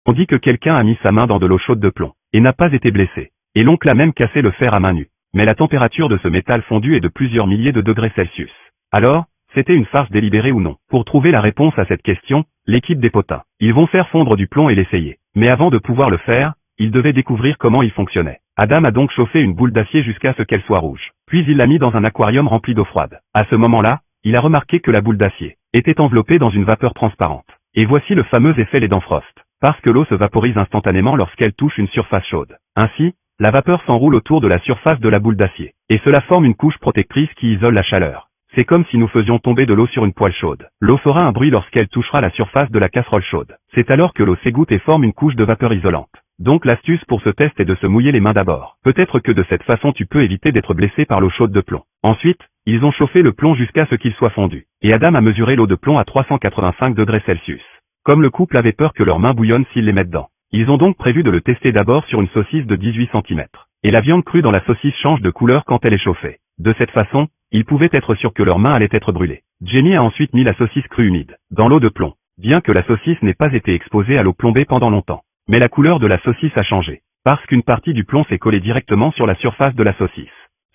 On dit que quelqu'un a mis sa main dans de l'eau chaude de plomb, et n'a pas été blessé. Et l'oncle a même cassé le fer à main nue. Mais la température de ce métal fondu est de plusieurs milliers de degrés Celsius. Alors, c'était une farce délibérée ou non? Pour trouver la réponse à cette question, l'équipe des potins. Ils vont faire fondre du plomb et l'essayer. Mais avant de pouvoir le faire, ils devaient découvrir comment il fonctionnait. Adam a donc chauffé une boule d'acier jusqu'à ce qu'elle soit rouge. Puis il l'a mis dans un aquarium rempli d'eau froide. À ce moment-là, il a remarqué que la boule d'acier était enveloppée dans une vapeur transparente. Et voici le fameux effet les dents Frost. Parce que l'eau se vaporise instantanément lorsqu'elle touche une surface chaude. Ainsi, la vapeur s'enroule autour de la surface de la boule d'acier. Et cela forme une couche protectrice qui isole la chaleur. C'est comme si nous faisions tomber de l'eau sur une poêle chaude. L'eau fera un bruit lorsqu'elle touchera la surface de la casserole chaude. C'est alors que l'eau s'égoutte et forme une couche de vapeur isolante. Donc l'astuce pour ce test est de se mouiller les mains d'abord. Peut-être que de cette façon tu peux éviter d'être blessé par l'eau chaude de plomb. Ensuite, ils ont chauffé le plomb jusqu'à ce qu'il soit fondu. Et Adam a mesuré l'eau de plomb à 385 degrés Celsius. Comme le couple avait peur que leurs mains bouillonnent s'ils les mettent dedans. Ils ont donc prévu de le tester d'abord sur une saucisse de 18 cm. Et la viande crue dans la saucisse change de couleur quand elle est chauffée. De cette façon, ils pouvaient être sûrs que leurs mains allaient être brûlées. Jamie a ensuite mis la saucisse crue humide dans l'eau de plomb. Bien que la saucisse n'ait pas été exposée à l'eau plombée pendant longtemps. Mais la couleur de la saucisse a changé. Parce qu'une partie du plomb s'est collée directement sur la surface de la saucisse.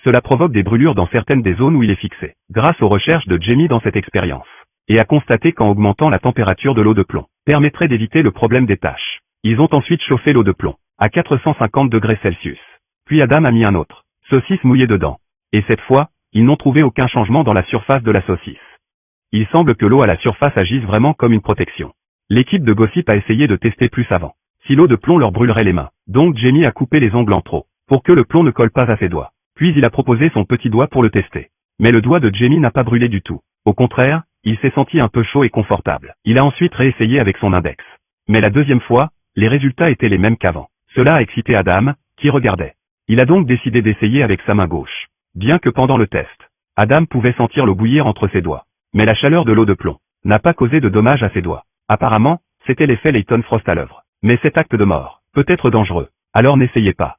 Cela provoque des brûlures dans certaines des zones où il est fixé. Grâce aux recherches de Jamie dans cette expérience. Et a constaté qu'en augmentant la température de l'eau de plomb, permettrait d'éviter le problème des taches. Ils ont ensuite chauffé l'eau de plomb, à 450 degrés Celsius. Puis Adam a mis un autre saucisse mouillée dedans. Et cette fois, ils n'ont trouvé aucun changement dans la surface de la saucisse. Il semble que l'eau à la surface agisse vraiment comme une protection. L'équipe de Gossip a essayé de tester plus avant. Si l'eau de plomb leur brûlerait les mains. Donc Jamie a coupé les ongles en trop, pour que le plomb ne colle pas à ses doigts. Puis il a proposé son petit doigt pour le tester. Mais le doigt de Jamie n'a pas brûlé du tout. Au contraire, il s'est senti un peu chaud et confortable. Il a ensuite réessayé avec son index. Mais la deuxième fois, les résultats étaient les mêmes qu'avant. Cela a excité Adam, qui regardait. Il a donc décidé d'essayer avec sa main gauche. Bien que pendant le test, Adam pouvait sentir l'eau bouillir entre ses doigts. Mais la chaleur de l'eau de plomb n'a pas causé de dommages à ses doigts. Apparemment, c'était l'effet Leighton Frost à l'œuvre. Mais cet acte de mort peut être dangereux. Alors n'essayez pas.